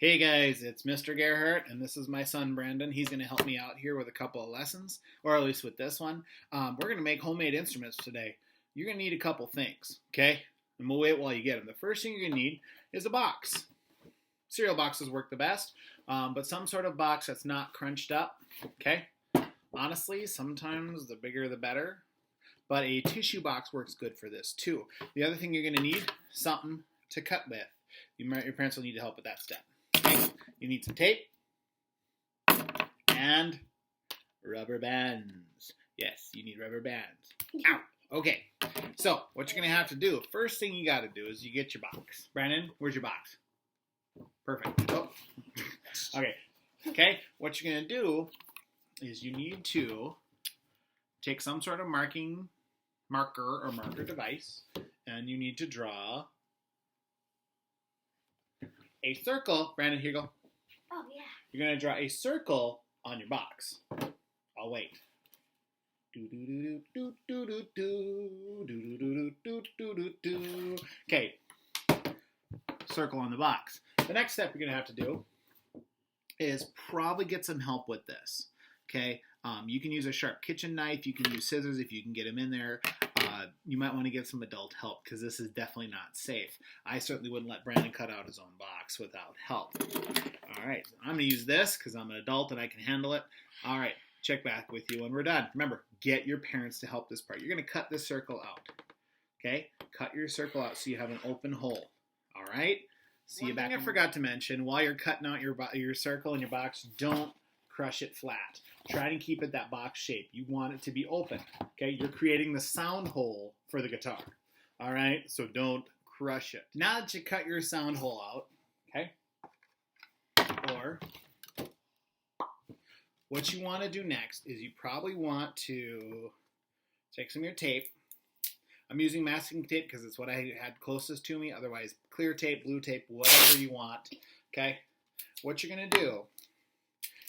Hey guys, it's Mr. Gerhardt, and this is my son Brandon. He's going to help me out here with a couple of lessons, or at least with this one. We're going to make homemade instruments today. You're going to need a couple things, okay? And we'll wait while you get them. The first thing you're going to need is a box. Cereal boxes work the best, but some sort of box that's not crunched up, okay? Honestly, sometimes the bigger the better, but a tissue box works good for this too. The other thing you're going to need, something to cut with. Your parents will need to help with that step. Okay? You need some tape and rubber bands. Yes, you need rubber bands. Ow! Okay, so what you're going to have to do, first thing you got to do is you get your box. Brandon, where's your box? Perfect. Oh. Okay, what you're going to do is you need to take some sort of marker device, and you need to draw a circle. Brandon, here you go. Oh, yeah. You're going to draw a circle on your box. I'll wait. Okay. Circle on the box. The next step you're going to have to do is probably get some help with this. Okay. You can use a sharp kitchen knife. You can use scissors if you can get them in there. You might want to get some adult help because this is definitely not safe. I certainly wouldn't let Brandon cut out his own box without help. All right, I'm going to use this because I'm an adult and I can handle it. All right, check back with you when we're done. Remember, get your parents to help this part. You're going to cut this circle out. Okay, cut your circle out so you have an open hole. All right, see you back. One thing I forgot to mention, while you're cutting out your circle in your box, don't crush it flat. Try to keep it that box shape. You want it to be open. Okay, you're creating the sound hole for the guitar. All right, so don't crush it. Now that you cut your sound hole out, okay, or what you want to do next is you probably want to take some of your tape. I'm using masking tape because it's what I had closest to me. Otherwise, clear tape, blue tape, whatever you want. Okay, what you're going to do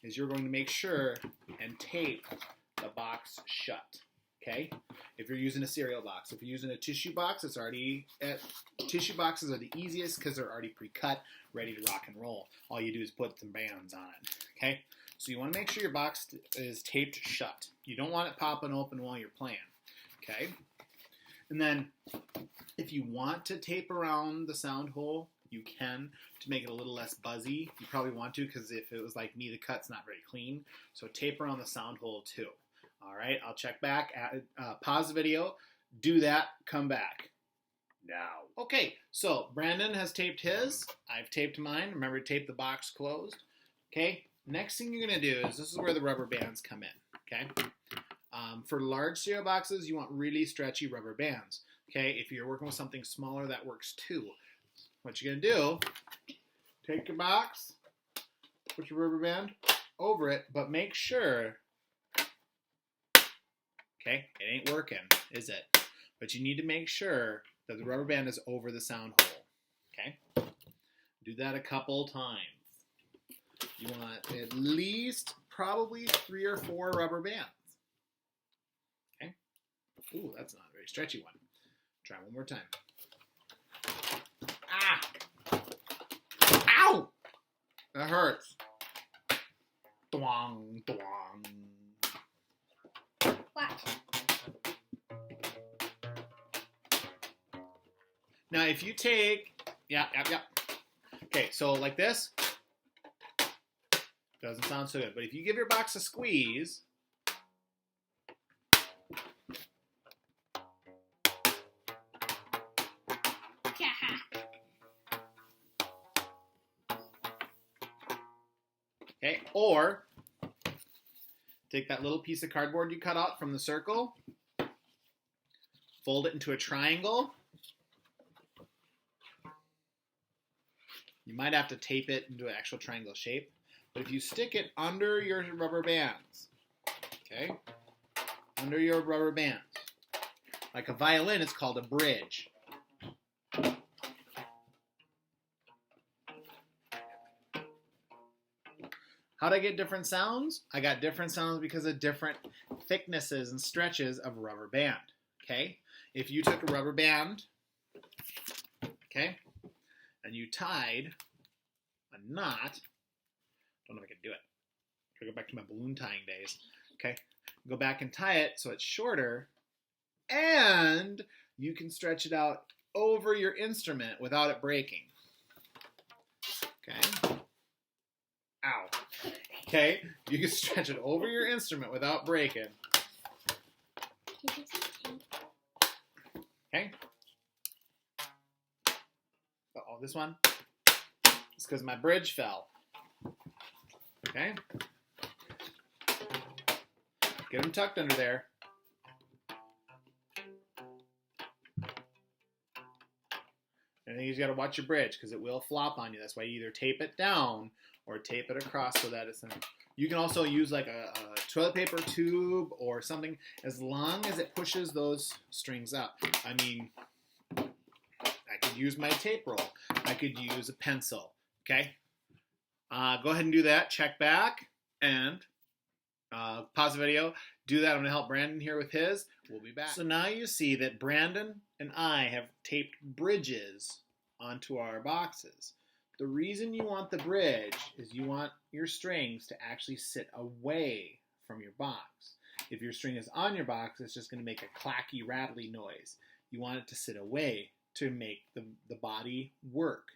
is you're going to make sure and tape the box shut, okay? If you're using a cereal box. If you're using a tissue box, tissue boxes are the easiest because they're already pre-cut, ready to rock and roll. All you do is put some bands on it, okay? So you want to make sure your box is taped shut. You don't want it popping open while you're playing, okay? And then if you want to tape around the sound hole, you can to make it a little less buzzy. You probably want to because if it was like me, the cut's not very clean. So tape around the sound hole too. All right, I'll check back, pause the video, do that, come back. Now. Okay, so Brandon has taped his. I've taped mine. Remember to tape the box closed. Okay, next thing you're going to do is this is where the rubber bands come in. Okay, for large cereal boxes, you want really stretchy rubber bands. Okay, if you're working with something smaller, that works too. What you're going to do, take your box, put your rubber band over it, but make sure, okay, it ain't working, is it? But you need to make sure that the rubber band is over the sound hole, okay? Do that a couple times. You want at least probably 3 or 4 rubber bands, okay? Ooh, that's not a very stretchy one. Try one more time. Ow! That hurts. Dwang, dwang. What? Now, if you take, yeah. Okay, so like this, doesn't sound so good. But if you give your box a squeeze, okay, or take that little piece of cardboard you cut out from the circle, fold it into a triangle. You might have to tape it into an actual triangle shape, but if you stick it under your rubber bands, okay, under your rubber bands, like a violin, it's called a bridge. How do I get different sounds? I got different sounds because of different thicknesses and stretches of rubber band. Okay? If you took a rubber band, okay, and you tied a knot. Don't know if I can do it. I'll go back to my balloon tying days. Okay, go back and tie it so it's shorter, and you can stretch it out over your instrument without it breaking. Okay. Ow. Okay, you can stretch it over your instrument without breaking. Okay. Uh-oh, this one. It's because my bridge fell. Okay. Get them tucked under there. And then you just got to watch your bridge because it will flop on you. That's why you either tape it down or tape it across so that it's in. You can also use like a toilet paper tube or something as long as it pushes those strings up. I mean, I could use my tape roll. I could use a pencil. Okay? Go ahead and do that. Check back and pause the video. Do that. I'm going to help Brandon here with his. We'll be back. So now you see that Brandon and I have taped bridges onto our boxes. The reason you want the bridge is you want your strings to actually sit away from your box. If your string is on your box, it's just going to make a clacky, rattly noise. You want it to sit away to make the body work.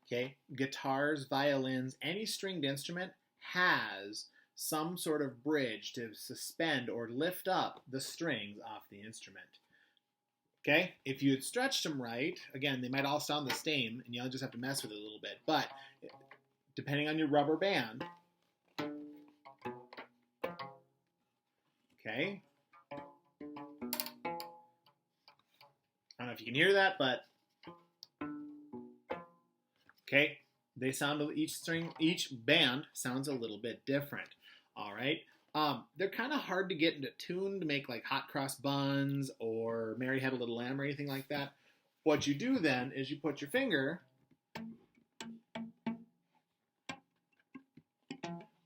Okay? Guitars, violins, any stringed instrument has some sort of bridge to suspend or lift up the strings off the instrument. Okay? If you had stretched them right, again, they might all sound the same, and you'll just have to mess with it a little bit. But depending on your rubber band, okay? I don't know if you can hear that, but okay, they sound each band sounds a little bit different. All right. They're kind of hard to get into tune to make like Hot Cross Buns or Mary Had a Little Lamb or anything like that. What you do then is you put your finger,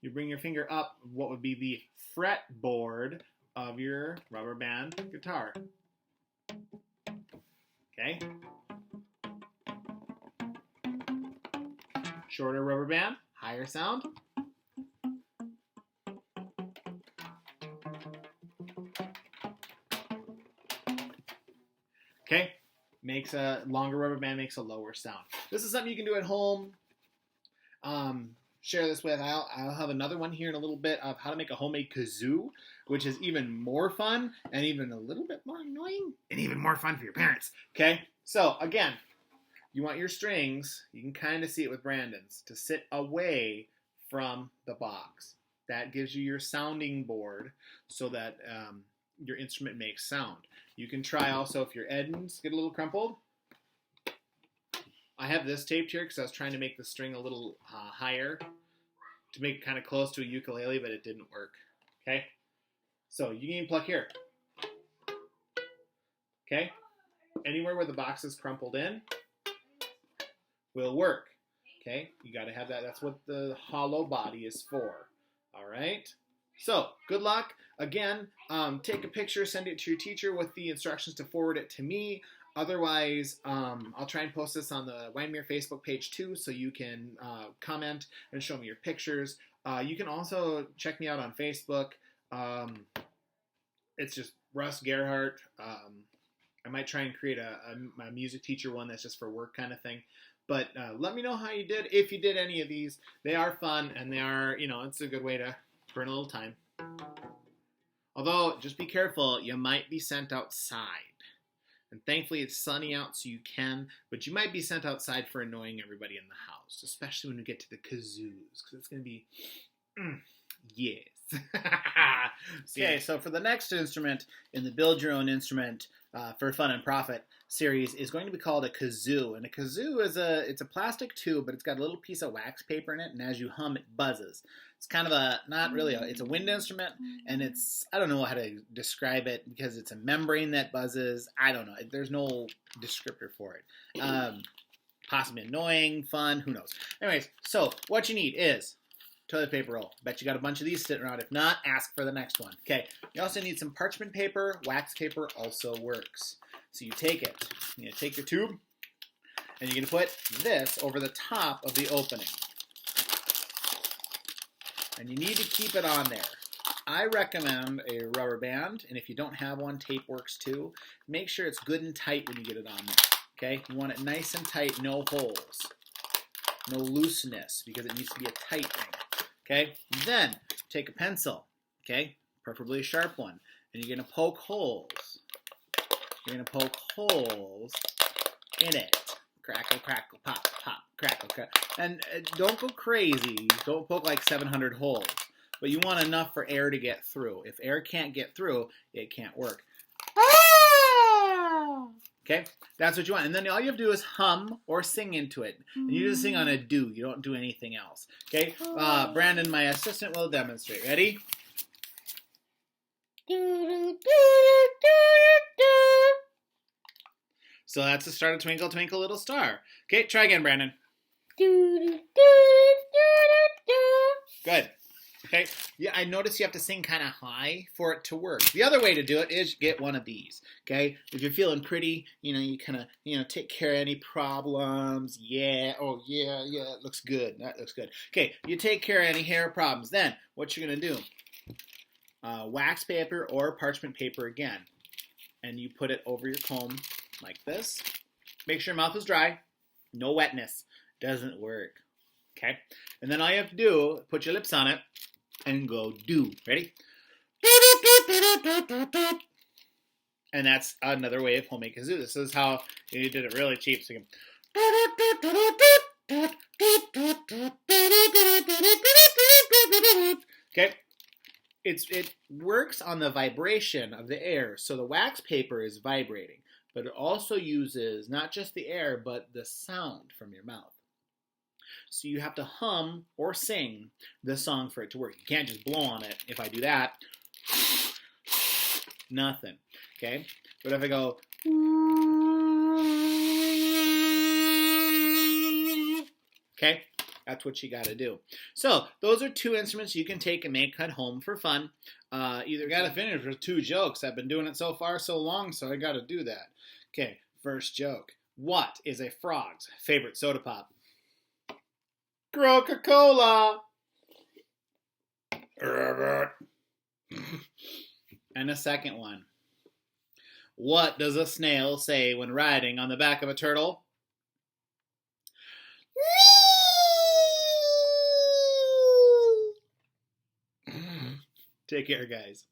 you bring your finger up what would be the fretboard of your rubber band guitar. Okay. Shorter rubber band, higher sound. Okay, makes a longer rubber band makes a lower sound. This is something you can do at home. Share this with. I'll have another one here in a little bit of how to make a homemade kazoo, which is even more fun and even a little bit more annoying and even more fun for your parents. Okay, so again, you want your strings, you can kind of see it with Brandon's, to sit away from the box. That gives you your sounding board so that your instrument makes sound. You can try also if your ends get a little crumpled. I have this taped here because I was trying to make the string a little higher to make it kind of close to a ukulele, but it didn't work. Okay? So you can even pluck here. Okay? Anywhere where the box is crumpled in will work. Okay? You got to have that. That's what the hollow body is for. All right? So, good luck. Again, take a picture, send it to your teacher with the instructions to forward it to me. Otherwise, I'll try and post this on the Winemere Facebook page too, so you can comment and show me your pictures. You can also check me out on Facebook. It's just Russ Gerhardt. I might try and create a music teacher one that's just for work kind of thing. But let me know how you did, if you did any of these. They are fun, and they are, it's a good way to burn a little time. Although, just be careful, you might be sent outside. And thankfully it's sunny out so you can, but you might be sent outside for annoying everybody in the house, especially when we get to the kazoos, because it's going to be, yes. Okay, so for the next instrument in the Build Your Own Instrument for Fun and Profit series is going to be called a kazoo. And a kazoo is it's a plastic tube, but it's got a little piece of wax paper in it, and as you hum, it buzzes. It's kind of it's a wind instrument, and I don't know how to describe it because it's a membrane that buzzes. I don't know. There's no descriptor for it. Possibly annoying, fun, who knows. Anyways, so what you need is toilet paper roll. Bet you got a bunch of these sitting around. If not, ask for the next one. Okay, you also need some parchment paper. Wax paper also works. So you take it. You're going to take your tube, and you're going to put this over the top of the opening. And you need to keep it on there. I recommend a rubber band, and if you don't have one, tape works too. Make sure it's good and tight when you get it on there. Okay? You want it nice and tight, no holes, no looseness, because it needs to be a tight thing. Okay? Then take a pencil, okay? Preferably a sharp one, and you're gonna poke holes. You're gonna poke holes in it. Crackle, crackle, pop, pop, crackle, crackle. And don't go crazy. Don't poke like 700 holes. But you want enough for air to get through. If air can't get through, it can't work. Okay? That's what you want. And then all you have to do is hum or sing into it. And you just sing on a do. You don't do anything else. Okay? Brandon, my assistant, will demonstrate. Ready? So that's the start of Twinkle, Twinkle, Little Star. Okay, try again, Brandon. Good. Okay, yeah, I noticed you have to sing kind of high for it to work. The other way to do it is get one of these. Okay, if you're feeling pretty, you kind of, take care of any problems. Yeah, oh yeah, it looks good. That looks good. Okay, you take care of any hair problems. Then what you're gonna do? Wax paper or parchment paper again, and you put it over your comb like this. Make sure your mouth is dry. No wetness. Doesn't work. Okay? And then all you have to do, put your lips on it and go do. Ready? And that's another way of humming kazoo. This is how you did it really cheap. So you can... Okay? It works on the vibration of the air. So the wax paper is vibrating. But it also uses not just the air, but the sound from your mouth. So you have to hum or sing the song for it to work. You can't just blow on it. If I do that, nothing. Okay? But if I go, okay? That's what you got to do. So those are two instruments you can take and make at home for fun. Either got to finish with 2 jokes. I've been doing it so far so long, so I got to do that. Okay, first joke. What is a frog's favorite soda pop? Coca-Cola. And a second one. What does a snail say when riding on the back of a turtle? Take care, guys.